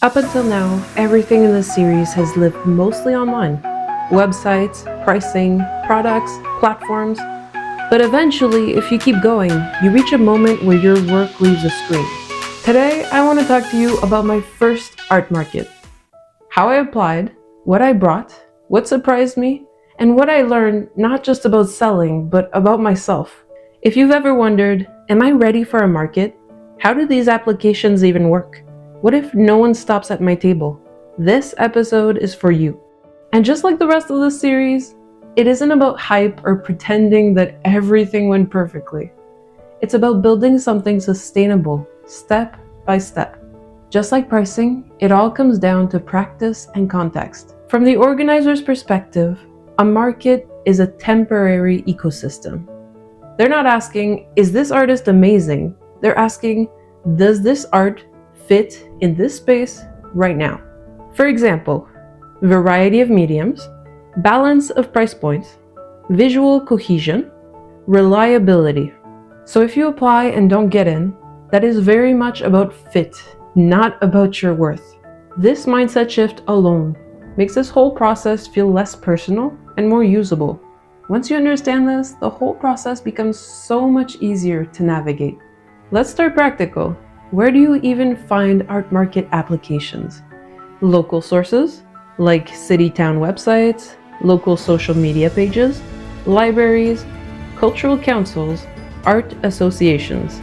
Up until now, everything in this series has lived mostly online. Websites, pricing, products, platforms. But eventually, if you keep going, you reach a moment where your work leaves a screen. Today, I want to talk to you about my first art market. How I applied, what I brought, what surprised me, and what I learned not just about selling, but about myself. If you've ever wondered, am I ready for a market? How do these applications even work? What if no one stops at my table? This episode is for you. And just like the rest of the series, it isn't about hype or pretending that everything went perfectly. It's about building something sustainable, step by step. Just like pricing, it all comes down to practice and context. From the organizer's perspective, a market is a temporary ecosystem. They're not asking, is this artist amazing? They're asking, does this art fit in this space right now? For example, variety of mediums, balance of price points, visual cohesion, reliability. So if you apply and don't get in, that is very much about fit, not about your worth. This mindset shift alone makes this whole process feel less personal and more usable. Once you understand this, the whole process becomes so much easier to navigate. Let's start practical. Where do you even find art market applications? Local sources, like city-town websites, local social media pages, libraries, cultural councils, art associations.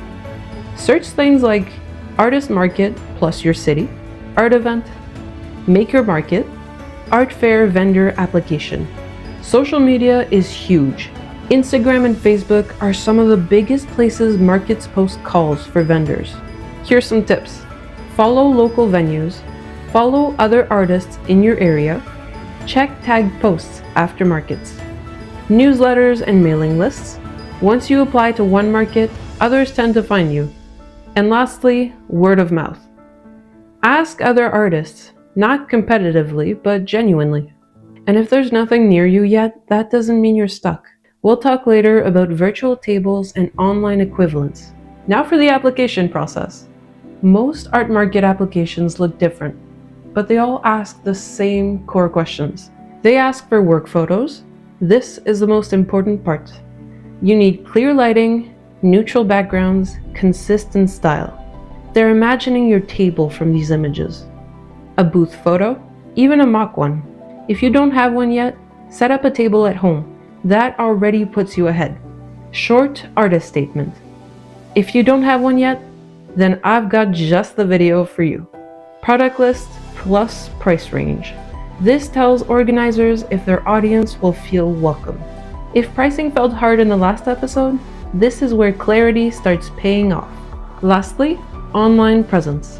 Search things like artist market plus your city, art event, maker market, art fair vendor application. Social media is huge. Instagram and Facebook are some of the biggest places markets post calls for vendors. Here's some tips. Follow local venues, follow other artists in your area, check tagged posts after markets. Newsletters and mailing lists. Once you apply to one market, others tend to find you. And lastly, word of mouth. Ask other artists, not competitively, but genuinely. And if there's nothing near you yet, that doesn't mean you're stuck. We'll talk later about virtual tables and online equivalents. Now for the application process. Most art market applications look different, but they all ask the same core questions. They ask for work photos. This is the most important part. You need clear lighting, neutral backgrounds, consistent style. They're imagining your table from these images. A booth photo, even a mock one. If you don't have one yet, set up a table at home. That already puts you ahead. Short artist statement. If you don't have one yet, then I've got just the video for you. Product list plus price range. This tells organizers if their audience will feel welcome. If pricing felt hard in the last episode, this is where clarity starts paying off. Lastly, online presence.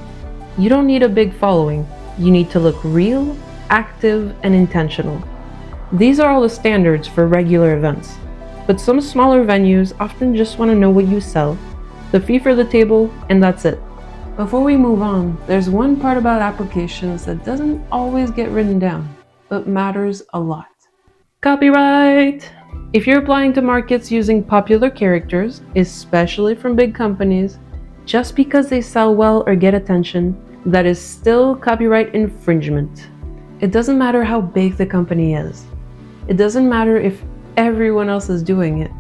You don't need a big following. You need to look real, active, and intentional. These are all the standards for regular events, but some smaller venues often just want to know what you sell, the fee for the table, and that's it. Before we move on, there's one part about applications that doesn't always get written down, but matters a lot. Copyright! If you're applying to markets using popular characters, especially from big companies, just because they sell well or get attention, that is still copyright infringement. It doesn't matter how big the company is. It doesn't matter if everyone else is doing it.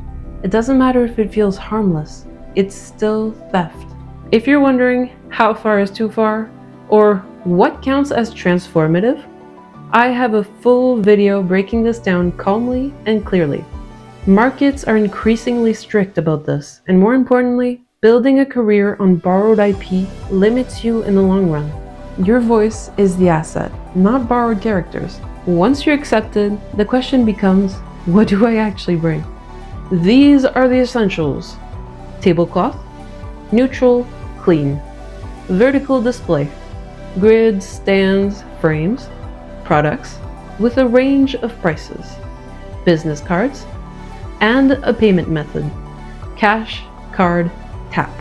It doesn't matter if it feels harmless. It's still theft. If you're wondering how far is too far, or what counts as transformative, I have a full video breaking this down calmly and clearly. Markets are increasingly strict about this, and more importantly, building a career on borrowed IP limits you in the long run. Your voice is the asset, not borrowed characters. Once you're accepted, the question becomes, what do I actually bring? These are the essentials. Tablecloth, neutral, clean. Vertical display, grids, stands, frames. Products with a range of prices. Business cards, and a payment method, cash, card, tap.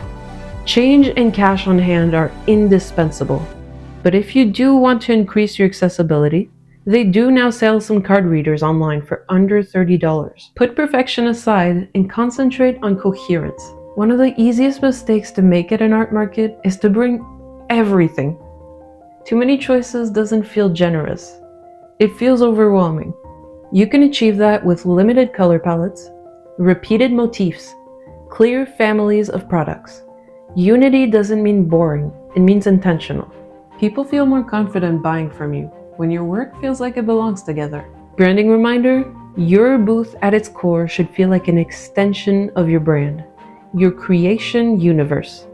Change and cash on hand are indispensable. But if you do want to increase your accessibility, they do now sell some card readers online for under $30. Put perfection aside and concentrate on coherence. One of the easiest mistakes to make at an art market is to bring everything. Too many choices doesn't feel generous. It feels overwhelming. You can achieve that with limited color palettes, repeated motifs, clear families of products. Unity doesn't mean boring, it means intentional. People feel more confident buying from you when your work feels like it belongs together. Branding reminder, your booth at its core should feel like an extension of your brand, your creation universe.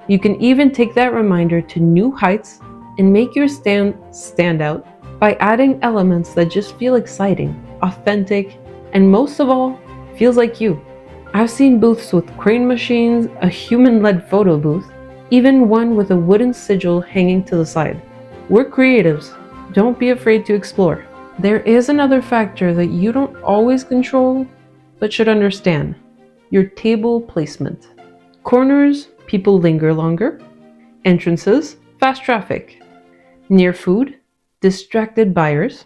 You can even take that reminder to new heights and make your stand out by adding elements that just feel exciting, authentic, and most of all, feels like you. I've seen booths with crane machines, a human-led photo booth, even one with a wooden sigil hanging to the side. We're creatives. Don't be afraid to explore. There is another factor that you don't always control, but should understand. Your table placement. Corners, people linger longer. Entrances, fast traffic. Near food, distracted buyers.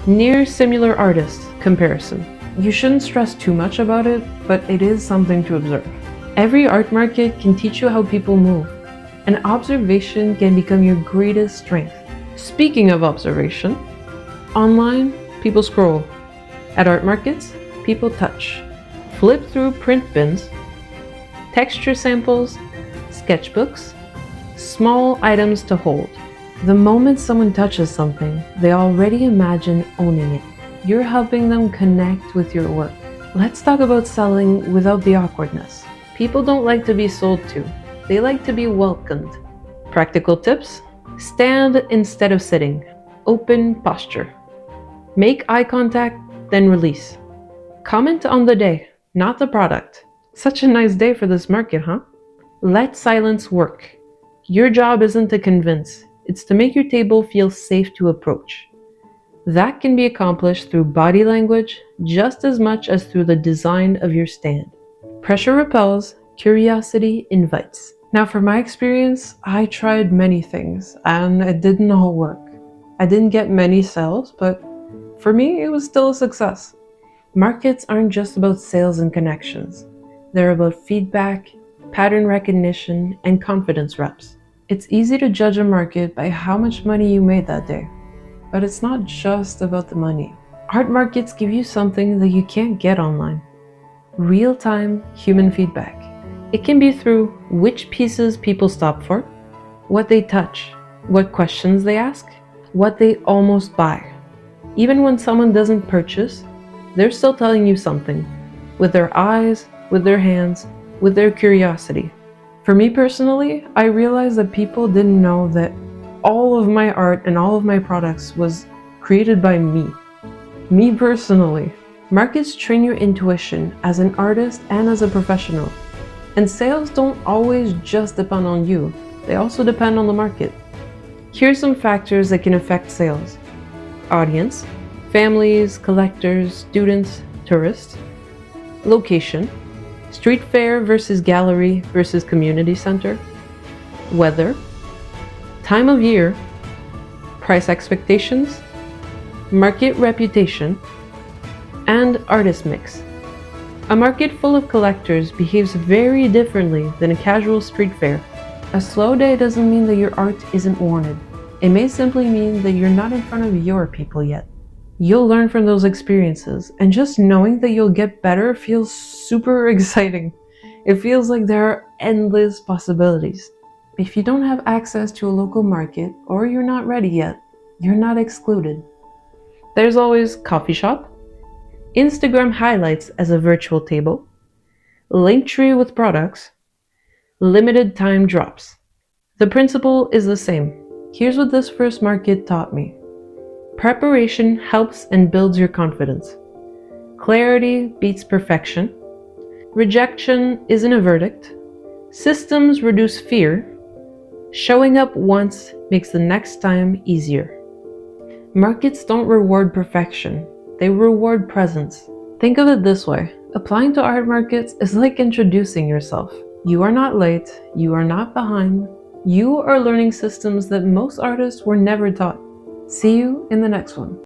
Near similar artists, comparison. You shouldn't stress too much about it, but it is something to observe. Every art market can teach you how people move, and observation can become your greatest strength. Speaking of observation, online, people scroll. At art markets, people touch. Flip through print bins, texture samples, sketchbooks, small items to hold. The moment someone touches something, they already imagine owning it. You're helping them connect with your work. Let's talk about selling without the awkwardness. People don't like to be sold to. They like to be welcomed. Practical tips: stand instead of sitting. Open posture. Make eye contact, then release. Comment on the day, not the product. Such a nice day for this market, huh? Let silence work. Your job isn't to convince, it's to make your table feel safe to approach. That can be accomplished through body language just as much as through the design of your stand. Pressure repels, curiosity invites. Now, from my experience, I tried many things and it didn't all work. I didn't get many sales, but for me, it was still a success. Markets aren't just about sales and connections. They're about feedback, pattern recognition, and confidence reps. It's easy to judge a market by how much money you made that day. But it's not just about the money. Art markets give you something that you can't get online. Real-time human feedback. It can be through which pieces people stop for, what they touch, what questions they ask, what they almost buy. Even when someone doesn't purchase, they're still telling you something. With their eyes, with their hands, with their curiosity. For me personally, I realized that people didn't know that all of my art and all of my products was created by me. Me personally. Markets train your intuition as an artist and as a professional. And sales don't always just depend on you. They also depend on the market. Here's some factors that can affect sales. Audience, families, collectors, students, tourists. Location, street fair versus gallery versus community center. Weather, time of year, price expectations, market reputation, and artist mix. A market full of collectors behaves very differently than a casual street fair. A slow day doesn't mean that your art isn't wanted. It may simply mean that you're not in front of your people yet. You'll learn from those experiences, and just knowing that you'll get better feels super exciting. It feels like there are endless possibilities. If you don't have access to a local market or you're not ready yet, you're not excluded. There's always coffee shop, Instagram highlights as a virtual table, Linktree with products, limited time drops. The principle is the same. Here's what this first market taught me. Preparation helps and builds your confidence. Clarity beats perfection. Rejection isn't a verdict. Systems reduce fear. Showing up once makes the next time easier. Markets don't reward perfection, they reward presence. Think of it this way, applying to art markets is like introducing yourself. You are not late, you are not behind, you are learning systems that most artists were never taught. See you in the next one.